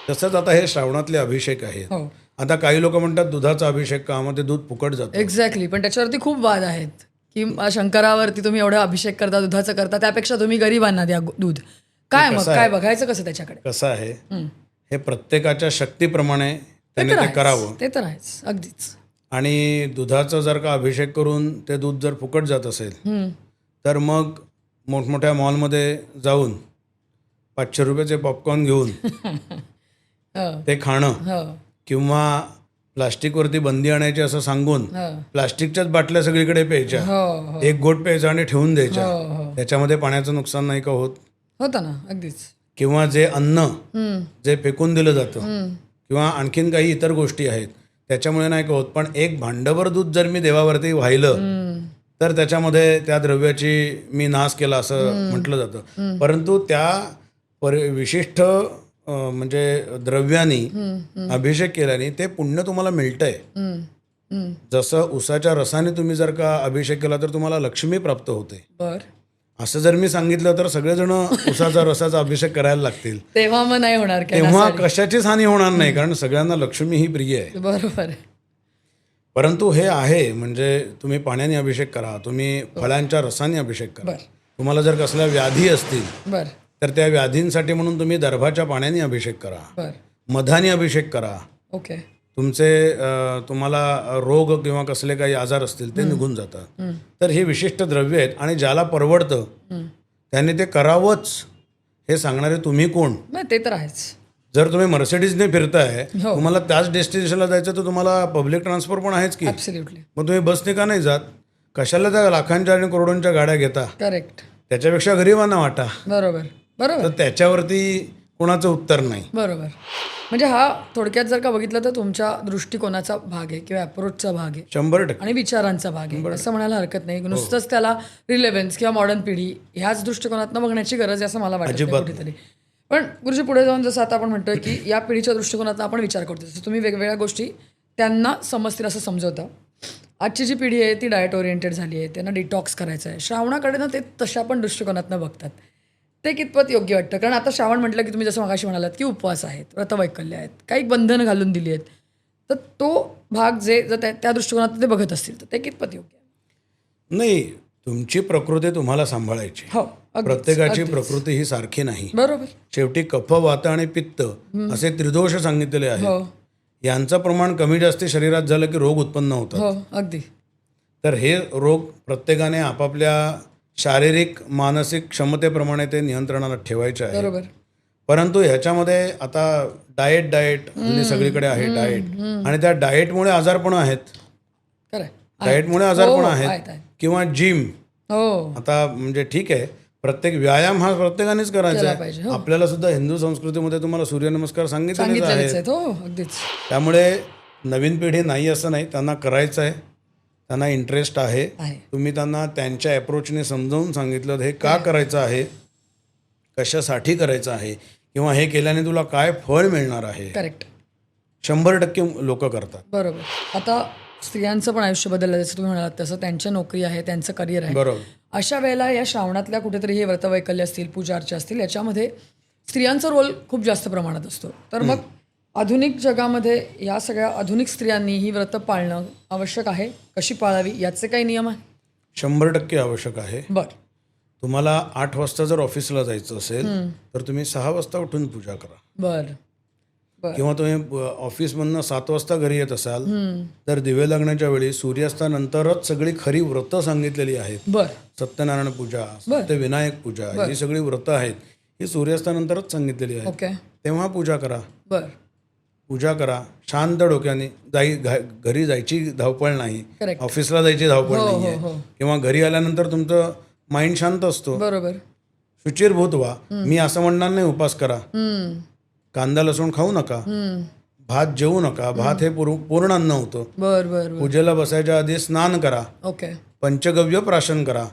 तसंच आता हे श्रावणातले अभिषेक आहेत. आता काही लोक म्हणतात दुधाचा अभिषेक का, मग ते दूध फुकट जातं. एक्झॅक्टली. पण त्याच्यावरती खूप वाद आहेत की शंकरावरती तुम्ही एवढा अभिषेक करता, दुधाचं करता, त्यापेक्षा तुम्ही गरिबांना द्या दूध. काय मग काय बघायचं कसं त्याच्याकडे. कसं आहे, हे प्रत्येकाच्या शक्तीप्रमाणे त्याने ते करावं. ते तर आहेच, अगदीच. आणि दुधाचा जर का अभिषेक करून ते दूध जर फुकट जात असेल तर मग मोठमोठ्या मॉलमध्ये जाऊन 500 रुपयाचे पॉपकॉर्न घेऊन ते खाणं, किंवा प्लास्टिकवरती बंदी आणायची असं सांगून प्लास्टिकच्याच बाटल्या सगळीकडे प्यायच्या, एक गोट प्यायचा आणि ठेवून द्यायच्या, त्याच्यामध्ये पाण्याचं नुकसान नाही का होतं ना. अगदीच. किंवा जे अन्न जे फेकून दिलं जातं, किंवा आणखीन काही इतर गोष्टी आहेत त्याच्यामुळे नाही का होत. पण एक भांडभर दूध जर मी देवावरती वाहिलं तर त्याच्यामध्ये त्या द्रव्याची मी नाश केला असं म्हटलं जातं. परंतु त्या विशिष्ट म्हणजे द्रव्यानी अभिषेक केल्याने ते पुण्य तुम्हाला मिळतंय. जसं उसाच्या रसाने तुम्ही जर का अभिषेक केला तर तुम्हाला लक्ष्मी प्राप्त होते. बर, असं जर मी सांगितलं तर सगळेजण उसाचा रसाचा अभिषेक करायला लागतील. तेव्हा मग नाही होणार काय? तेव्हा कशाचीच हानी होणार नाही, कारण सगळ्यांना लक्ष्मी ही प्रिय आहे. बरोबर. परंतु हे आहे म्हणजे तुम्ही पाण्याने अभिषेक करा, तुम्ही फळांच्या रसाने अभिषेक करा. बर तुम्हाला जर कसल्या व्याधी असतील बर तर त्या व्याधींसाठी म्हणून तुम्ही दर्भाच्या पाण्याने अभिषेक करा, बर. मधाने अभिषेक करा. ओके. तुम्हाला रोग किंवा कसले काही आजार असतील ते निघून जातात. तर हे विशिष्ट द्रव्य आहेत आणि ज्याला परवडतं त्याने ते करावंच हे सांगणारे तुम्ही कोण? मग ते तर आहेच. जर तुम्ही मर्सिडीजने फिरताय, तुम्हाला त्याच डेस्टिनेशनला जायचं तर तुम्हाला पब्लिक ट्रान्सपोर्ट पण आहेच की. ॲब्सोल्युटली. मग तुम्ही बसने का नाही जात? कशाला त्या लाखांच्या आणि करोडोंच्या गाड्या घेता? करेक्ट. त्याच्यापेक्षा गरिबांना वाटा. बरोबर बरोबर. तर त्याच्यावरती कोणाचं उत्तर नाही. बरोबर. म्हणजे हा थोडक्यात जर का बघितलं तर तुमच्या दृष्टिकोनाचा भाग आहे किंवा अप्रोचचा भाग आहे 100%. आणि विचारांचा भाग आहे असं म्हणायला हरकत नाही. नुसतंच त्याला रिलेव्हन्स किंवा मॉडर्न पिढी ह्याच दृष्टिकोनातनं बघण्याची गरज आहे असं मला वाटतं अजिबात कुठेतरी. पण गुरुजी पुढे जाऊन जसं आता आपण म्हणतोय की या पिढीच्या दृष्टिकोनातनं आपण विचार करतो, जसं तुम्ही वेगवेगळ्या गोष्टी त्यांना समजतील असं समजवता. आजची जी पिढी आहे ती डाएट ओरिएंटेड झाली आहे, त्यांना डिटॉक्स करायचं आहे. श्रावणाकडे ना ते तशा पण दृष्टिकोनातनं बघतात. ते कितपत योग्य वाटतं? कारण आता श्रावण म्हटलं की तुम्ही जसं मगाशी म्हणालात की उपवास आहेत, व्रतवैकल्य आहेत, काही बंधनं घालून दिली आहेत, तर तो भाग जे जर त्या दृष्टिकोनात ते बघत असतील तर ते कितपत योग्य आहे? नाही, तुमची प्रकृती तुम्हाला सांभाळायची. हो, प्रत्येकाची प्रकृती ही सारखी नाही. बरोबर. शेवटी कफ, वात आणि पित्त असे त्रिदोष सांगितलेले आहेत. यांचं प्रमाण कमी जास्त शरीरात झालं की रोग उत्पन्न होतात. हो, अगदी. तर हे रोग प्रत्येकाने आपापल्या शारीरिक मानसिक क्षमतेप्रमाणे ते नियंत्रणात ठेवायचे आहे. बरोबर. परंतु ह्याच्यामध्ये आता डाएट सगळीकडे आहे डाएट, आणि त्या डाएटमुळे आजारपण आहेत. खरं. डाएटमुळे आजारपण आहेत किंवा जिम. हो. आता म्हणजे ठीक आहे, प्रत्येक व्यायाम हा प्रत्येकानेच करायचा आहे. आपल्याला सुद्धा हिंदू संस्कृतीमध्ये तुम्हाला सूर्यनमस्कार सांगितलेले आहेत. हो, अगदीच. त्यामुळे नवीन पिढी नाही असं नाही, त्यांना करायचं आहे, त्यांना इंटरेस्ट आहे. तुम्ही त्यांना त्यांच्या अप्रोचने समजावून सांगितलं हे का करायचं आहे, कशासाठी करायचं आहे, किंवा हे केल्याने तुला काय फळ मिळणार आहे. करेक्ट. 100% लोक करतात. बरोबर. आता स्त्रियांचं पण आयुष्य बदललं, जसं तुम्ही म्हणालात तसं त्यांच्या नोकरी आहे, त्यांचं करिअर आहे. बरोबर. अशा वेळेला या श्रावणातल्या कुठेतरी हे व्रतवैकल्य असतील, पूजा अर्चा असतील, याच्यामध्ये स्त्रियांचा रोल खूप जास्त प्रमाणात असतो. तर मग आधुनिक जगामध्ये या सगळ्या आधुनिक स्त्रियांनी ही व्रतं पाळणं आवश्यक आहे, कशी पाळावी याचे काही नियम आहे? 100% आवश्यक आहे. बरं. तुम्हाला 8 वाजता जर ऑफिसला जायचं असेल तर तुम्ही 6 वाजता उठून पूजा करा. बरं. किंवा तुम्ही ऑफिसमधनं 7 वाजता घरी येत असाल तर दिवे लागण्याच्या वेळी सूर्यास्तानंतरच सगळी खरी व्रतं सांगितलेली आहेत. बरं. सत्यनारायण पूजा, सत्यविनायक पूजा, ही सगळी व्रतं आहेत, ही सूर्यास्तानंतरच सांगितलेली आहेत. ओके. तेव्हा पूजा करा. बरं. पूजा करा शांत डोक्याने. घरी जायची धावपळ नाही, ऑफिसला जायची धावपळ नाही आहे, किंवा घरी आल्यानंतर तुमचं माइंड शांत असतो. बरोबर. शुचिरभूत व्हा. मी असं म्हणणार नाही उपास करा, कांदा लसूण खाऊ नका, भात जेवू नका. भात हे पूर्ण अन्न होतं. बरं. पूजेला बसायच्या आधी स्नान करा. ओके. पंचगव्य प्राशन करा.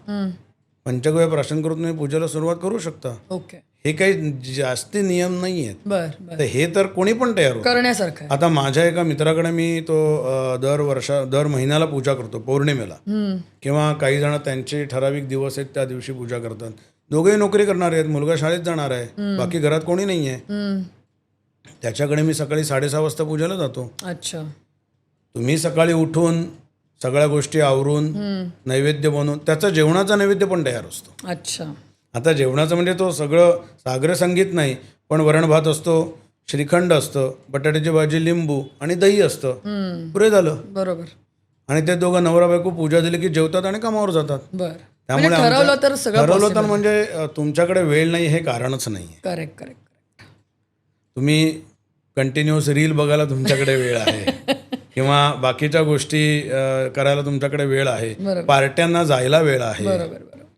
पंचगव्य प्राशन करून तुम्ही पूजेला सुरुवात करू शकता. ओके. हे काही जास्ती नियम नाही आहेत. बरं. तर हे तर कोणी पण तयार होतं करण्यासारखं. आता माझ्या एका मित्राकडे मी तो दर महिन्याला पूजा करतो पौर्णिमेला, किंवा काही जण त्यांचे ठराविक दिवस आहेत त्या दिवशी पूजा करतात. दोघेही नोकरी करणारे आहेत, मुलगा शाळेत जाणार आहे, बाकी घरात कोणी नाही आहे. त्याच्याकडे मी सकाळी 6:30 वाजता पूजेला जातो. अच्छा. तुम्ही सकाळी उठून सगळ्या गोष्टी आवरून नैवेद्य बनवून त्याचा जेवणाचा नैवेद्य पण तयार असतो. अच्छा. आता जेवणाचं म्हणजे तो सगळं सागर संगीत नाही, पण वरण भात असतो, श्रीखंड असतं, बटाट्याची भाजी, लिंबू आणि दही असतं, पुरे झालं. बरोबर. आणि ते दोघं नवरा बायको पूजा दिली की जेवतात आणि कामावर जातात. बरं. त्यामुळे ठरवलं तर म्हणजे तुमच्याकडे वेळ नाही हे कारणच नाही. करेक्ट. तुम्ही कंटिन्युअस रील बघायला तुमच्याकडे वेळ आहे, किंवा बाकीच्या गोष्टी करायला तुमच्याकडे वेळ आहे, पार्ट्यांना जायला वेळ आहे,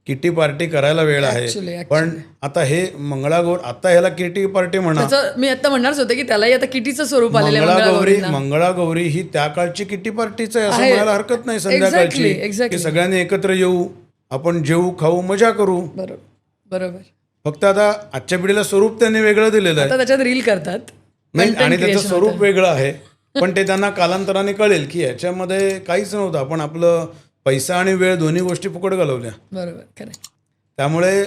किटी पार्टी करायला वेळ आहे. पण आता हे मंगळागौर, आता ह्याला किटी पार्टी म्हणा, मी आता म्हणणारच होते की त्यालाही आता किटीचं स्वरूप आलेलं आहे. मंगळागौरी ही त्या काळची किटी पार्टीच आहे असं म्हणायला हरकत नाही. संध्याकाळची की सगळ्यांनी एकत्र येऊ, आपण जेऊ खाऊ, मजा करू. बरोबर. फक्त आता आजच्या पिढीला स्वरूप त्यांनी वेगळं दिलेलं आहे. आता त्याच्यात रील करतात नाही, आणि त्याचं स्वरूप वेगळं आहे, पण ते त्यांना कालांतराने कळेल की याच्यामध्ये काहीच नव्हतं, आपण आपलं पैसा आणि वेळ दोन्ही गोष्टी फुकट घालवल्या. बरोबर, खरं. त्यामुळे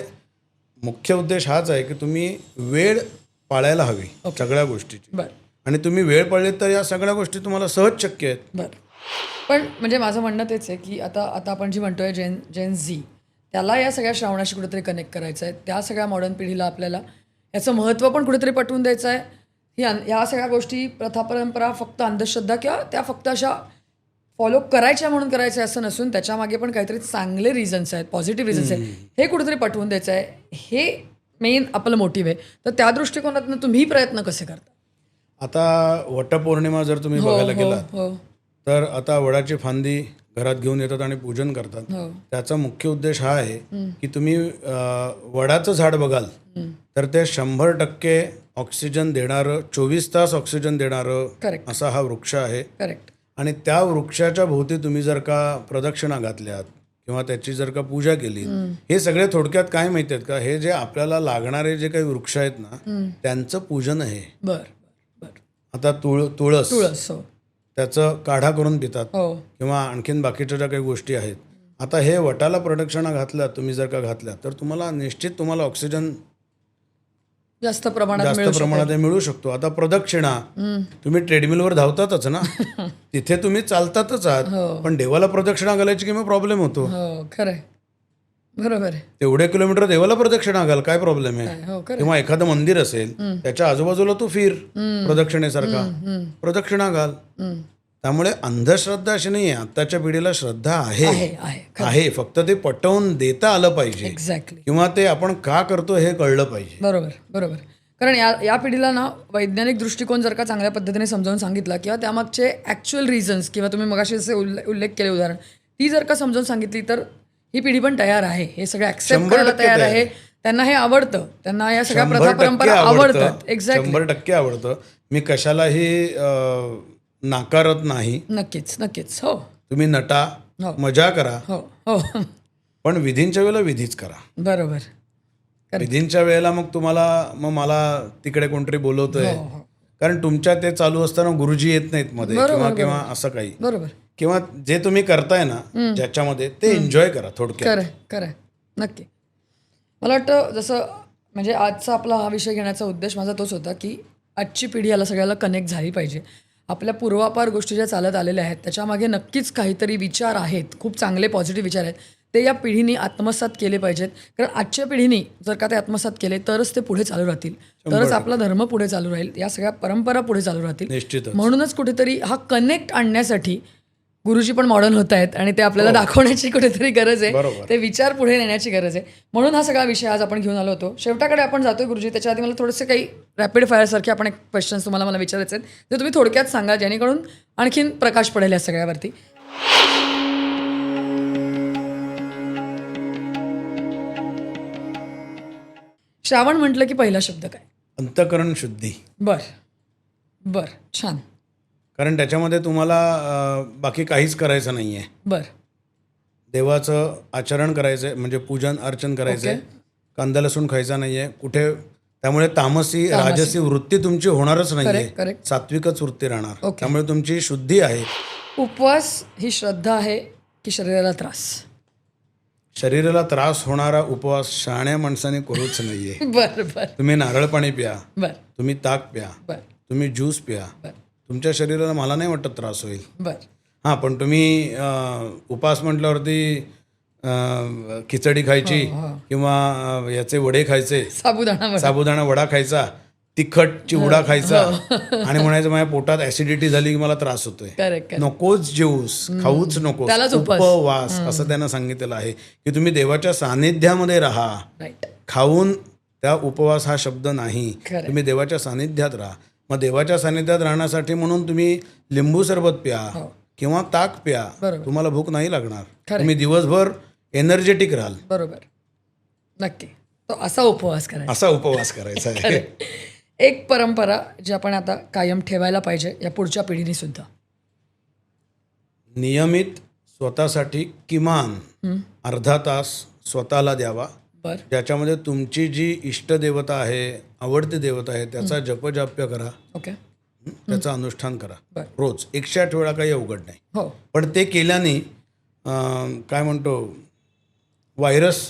मुख्य उद्देश हाच आहे की तुम्ही वेळ पाळायला हवी सगळ्या गोष्टीची. बरं. आणि तुम्ही वेळ पाळलीत तर या सगळ्या गोष्टी तुम्हाला सहज शक्य आहेत. बरं. पण म्हणजे माझं म्हणणं तेच आहे की आता आपण जी म्हणतोय जेन झी, त्याला या सगळ्या श्रावणाशी कुठेतरी कनेक्ट करायचं आहे. त्या सगळ्या मॉडर्न पिढीला आपल्याला याचं महत्त्व पण कुठेतरी पटवून द्यायचं आहे. ह्या सगळ्या गोष्टी, प्रथा परंपरा फक्त अंधश्रद्धा किंवा त्या फक्त अशा फॉलो करायच्या म्हणून करायचं असं नसून त्याच्यामागे पण काहीतरी चांगले रिझन्स आहेत, पॉझिटिव्ह रिझन्स आहेत, हे कुठेतरी पटवून द्यायचं आहे. हे मेन आपलं मोटिव्ह आहे. तर त्या दृष्टिकोनातून तुम्ही प्रयत्न कसे करता? आता वटपौर्णिमा जर तुम्ही बघायला गेलात हो, तर आता वडाची फांदी घरात घेऊन येतात आणि पूजन करतात. हो. त्याचा मुख्य उद्देश हा आहे की तुम्ही वडाचं झाड बघाल तर ते 100% ऑक्सिजन देणारं, 24 तास ऑक्सिजन देणारं करेक्ट. असा हा वृक्ष आहे. करेक्ट. आणि त्या वृक्षाच्या भोवती तुम्ही जर का प्रदक्षिणा घातल्यात किंवा त्याची जर का पूजा केली, हे सगळे थोडक्यात काय माहिती आहेत का, हे जे आपल्याला लागणारे जे काही वृक्ष आहेत ना त्यांचं पूजन आहे. बरं. आता तुळस, हो. त्याचं काढा करून पितात हो. किंवा आणखीन बाकीच्या ज्या काही गोष्टी आहेत. आता हे वटाला प्रदक्षिणा घातल्यात तुम्ही जर का घातल्यात तर तुम्हाला निश्चित तुम्हाला ऑक्सिजन जास्त प्रमाणात मिळू शकतो. आता प्रदक्षिणा तुम्ही ट्रेडमिलवर धावतातच ना, तिथे तुम्ही चालतातच आहात, पण देवाला प्रदक्षिणा घालायची की मग प्रॉब्लेम होतो. खरंय, बरोबर आहे. तेवढे किलोमीटर देवाला प्रदक्षिणा घाल, काय प्रॉब्लेम आहे? किंवा एखादं मंदिर असेल त्याच्या आजूबाजूला तू फिर प्रदक्षिणेसारखा, प्रदक्षिणा घाल. त्यामुळे अंधश्रद्धा अशी नाही आहे. आत्ताच्या पिढीला श्रद्धा आहे, फक्त ते पटवून देता आलं पाहिजे. एक्झॅक्टली. किंवा ते आपण का करतो हे कळलं पाहिजे. बरोबर. कारण या पिढीला ना वैज्ञानिक दृष्टिकोन जर का चांगल्या पद्धतीने समजावून सांगितला किंवा त्यामागचे ॲक्च्युअल रिझन्स किंवा तुम्ही मगाशी जसे उल्लेख केले उदाहरण, ती जर का समजावून सांगितली तर ही पिढी पण तयार आहे, हे सगळं ऍक्सेप्ट करायला तयार आहे. त्यांना हे आवडतं, त्यांना या सगळ्या प्रथा परंपरा आवडतात. एक्झॅक्टली, 100% आवडतं. मी कशालाही नाकारत नाही. नक्कीच. हो, तुम्ही नटा, मजा करा, हो. पण विधींच्या वेळेला विधीच करा. बरोबर. विधींच्या वेळेला मग मला तिकडे कोणतरी बोलवतोय कारण तुमच्या ते चालू असताना गुरुजी येत नाहीत मध्ये किंवा असं काही. बरोबर. किंवा जे तुम्ही करताय ना ज्याच्यामध्ये ते एन्जॉय करा थोडक्यात. खरंय, नक्की. मला वाटतं जसं म्हणजे आजचा आपला हा विषय घेण्याचा उद्देश माझा तोच होता की आजची पिढी याला सगळ्याला कनेक्ट झाली पाहिजे. आपल्या पूर्वापार गोष्टी ज्या चालत आलेल्या आहेत त्याच्यामागे नक्कीच काहीतरी विचार आहेत, खूप चांगले पॉझिटिव्ह विचार आहेत, ते या पिढीने आत्मसात केले पाहिजेत. कारण आजच्या पिढीने जर का ते आत्मसात केले तरच ते पुढे चालू राहतील, तरच आपला धर्म पुढे चालू राहील, या सगळ्या परंपरा पुढे चालू राहतील. निश्चितच. म्हणूनच कुठेतरी हा कनेक्ट आणण्यासाठी गुरुजी पण मॉडर्न होत आहेत आणि ते आपल्याला दाखवण्याची कुठेतरी गरज आहे, ते विचार पुढे नेण्याची गरज आहे. म्हणून हा सगळा विषय आज आपण घेऊन आलो होतो. शेवटाकडे आपण जातोय गुरुजी. त्याच्या आधी मला थोडेसे काही रॅपिड फायरसारखे आपण एक क्वेश्चन्स तुम्हाला मला विचारायचे आहेत, ते तुम्ही थोडक्यात सांगा जेणेकरून आणखीन प्रकाश पडेल या सगळ्यावरती. श्रावण म्हटलं की पहिला शब्द काय? अंतःकरण शुद्धी. बर, छान. कारण त्याच्यामध्ये तुम्हाला बाकी काहीच करायचं नाहीये. देवाचं आचरण करायचंय, म्हणजे पूजन अर्चन करायचंय, कांदा लसूण खायचा नाहीये कुठे. त्यामुळे तामसी राजसी वृत्ती तुमची होणारच नाहीये, सात्विकच वृत्ती राहणार. त्यामुळे तुमची शुद्धी आहे. उपवास ही श्रद्धा आहे की शरीराला त्रास? शरीराला त्रास होणारा उपवास शहाण्या माणसाने करूच नाहीये. तुम्ही नारळ पाणी प्या, तुम्ही ताक प्या, तुम्ही ज्यूस प्या, तुमच्या शरीराला मला नाही वाटत त्रास होईल. हां, पण तुम्ही उपवास म्हटल्यावरती खिचडी खायची किंवा याचे वडे खायचे, साबुदाणा वडा खायचा, तिखट चिवडा खायचा आणि म्हणायचं माझ्या पोटात ऍसिडिटी झाली की मला त्रास होतोय. नकोच जेऊस, खाऊच नको, उपवास असं त्यांना सांगितलेलं आहे की तुम्ही देवाच्या सानिध्यामध्ये राहा. खाऊन त्या उपवास हा शब्द नाही, तुम्ही देवाच्या सानिध्यात राहा. मग देवाच्या सानिध्यात राहण्यासाठी म्हणून तुम्ही लिंबू सरबत प्या किंवा ताक प्या, तुम्हाला भूक नाही लागणार, तुम्ही दिवसभर एनर्जेटिक राहाल. बरोबर, नक्की. तो असा उपवास करायचा आहे. एक परंपरा जी आपण आता कायम ठेवायला पाहिजे या पुढच्या पिढीने सुद्धा, नियमित स्वतःसाठी किमान अर्धा तास स्वतःला द्यावा. बर ज्याच्यामध्ये तुमची जी इष्टदेवता आहे, आवडती देवता आहे, त्याचा जपजाप्य करा, ओके त्याचं अनुष्ठान करा बर रोज 108 वेळा. काही अवघड नाही. हो पण ते केल्याने काय म्हणतो, व्हायरस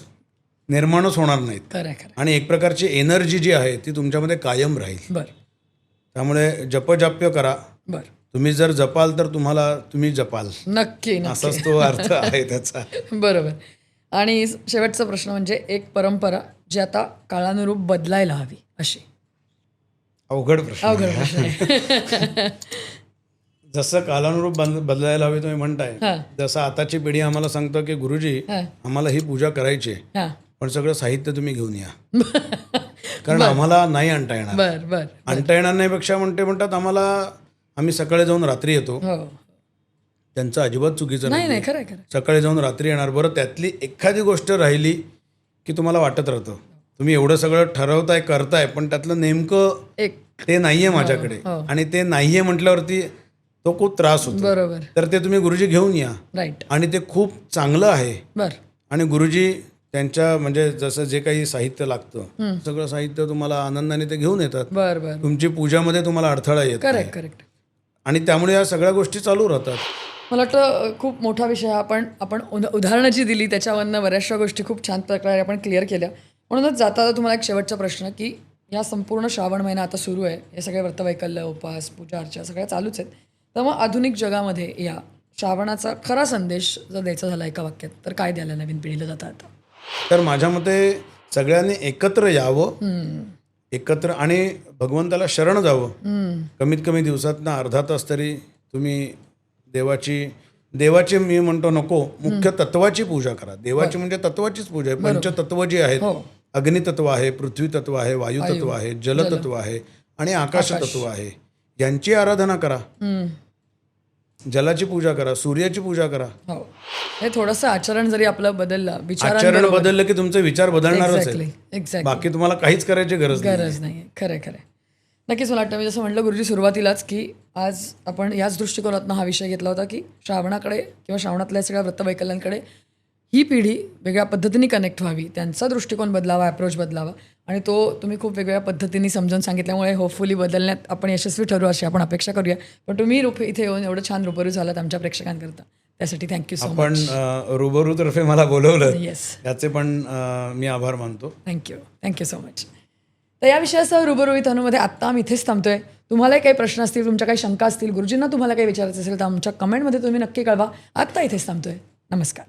निर्माणच होणार नाहीत खरं खरं आणि एक प्रकारची एनर्जी जी आहे ती तुमच्यामध्ये कायम राहील. बर त्यामुळे जपजाप्य करा. बर तुम्ही जर जपाल तर तुम्ही जपाल, नक्की असाच तो अर्थ आहे त्याचा. बरोबर. आणि शेवटचा प्रश्न म्हणजे एक परंपरा जी आता काळानुरूप बदलायला हवी अशी. अवघड प्रश्न. अवघड प्रश्न आहे. जसं कालानुरूप बदलायला हवे तुम्ही म्हणताय, हां जसं आताची पिढी आम्हाला सांगतो की गुरुजी हां आम्हाला ही पूजा करायची आहे, हां पण सगळं साहित्य तुम्ही घेऊन या, कारण आम्हाला नाही आणता येणार. बर बर आणता येणार नाही पेक्षा म्हणतात आम्ही सकाळी जाऊन रात्री येतो. हो त्यांचं अजिबात चुकीचं नाही नाही. नाही खरं खरं सकाळी जाऊन रात्री येणार. बरं, त्यातली एखादी गोष्ट राहिली की तुम्हाला वाटत राहतं तुम्ही एवढं सगळं ठरवताय करताय, पण त्यातलं नेमकं एक ते नाहीये माझ्याकडे, हो. आणि ते नाहीये म्हटल्यावरती तो खूप त्रास होतो. बरोबर तर ते तुम्ही गुरुजी घेऊन या, राईट आणि ते खूप चांगलं आहे. बर आणि गुरुजी त्यांच्या म्हणजे जसं जे काही साहित्य लागतं सगळं साहित्य तुम्हाला आनंदाने ते घेऊन येतात. बर बर तुमची पूजामध्ये तुम्हाला अडथळा येत नाही. Correct correct. आणि त्यामुळे या सगळ्या गोष्टी चालू राहतात. मला वाटतं खूप मोठा विषय हा आपण उदाहरणं जी दिली त्याच्यावरनं बऱ्याचशा गोष्टी खूप छान प्रकारे आपण क्लिअर केल्या. म्हणूनच जाता तुम्हाला एक शेवटचा प्रश्न की या संपूर्ण श्रावण महिना आता सुरू आहे, हे सगळे व्रतवैकल्य, उपास, पूजा अर्चा सगळ्या चालूच आहेत. तर मग आधुनिक जगामध्ये या श्रावणाचा खरा संदेश जर द्यायचा झाला एका वाक्यात तर काय द्यायला नवीन पिढीला जाता आता? तर माझ्या मते सगळ्यांनी एकत्र यावं, एकत्र आणि भगवंताला शरण जावं. कमीत कमी दिवसातनं अर्धा तास तरी तुम्ही देवाची मी म्हणतो नको, मुख्य तत्वाची पूजा करा. देवाची म्हणजे तत्वाचीच पूजा आहे. पंचतत्व जी आहेत, हो अग्नितत्व आहे, पृथ्वी तत्व आहे, वायुतत्व आहे, जलतत्व आहे आणि आकाशतत्व आहे. यांची आराधना करा. जलाची पूजा करा, सूर्याची पूजा करा. हो हे थोडंसं आचरण जरी आपलं बदललं, आचरण बदललं की तुमचे विचार बदलणारच आहे. एक्झॅक्टली बाकी तुम्हाला काहीच करायची गरज नाही. गरज नाही. खरं खरं. नक्कीच मला वाटतं मी जसं म्हटलं गुरुजी सुरुवातीलाच की आज आपण याच दृष्टिकोनातून हा विषय घेतला होता की श्रावणाकडे किंवा श्रावणातल्या सगळ्या व्रतवैकल्यांकडे ही पिढी वेगळ्या पद्धतीने कनेक्ट व्हावी, त्यांचा दृष्टिकोन बदलावा, अप्रोच बदलावा, आणि तो तुम्ही खूप वेगवेगळ्या पद्धतीने समजावून सांगितल्यामुळे होपफुली बदलण्यात आपण यशस्वी ठरू अशी आपण अपेक्षा करूया. पण तुम्ही इथे येऊन एवढं छान रूबरू झालात आमच्या प्रेक्षकांकरता, त्यासाठी थँक्यू सो मच. आपण रुबरूतर्फे मला बोलवलं येस, याचे पण मी आभार मानतो. Thank you so much. तर या विषयासह रूबरू विथ अनुमध्ये आत्ता आम्ही इथेच थांबतोय. तुम्हालाही काही प्रश्न असतील, तुमच्या काही शंका असतील, गुरुजींना तुम्हाला काही विचारायचं असेल तर आमच्या कमेंटमध्ये तुम्ही नक्की कळवा. आत्ता इथेच थांबतोय. नमस्कार.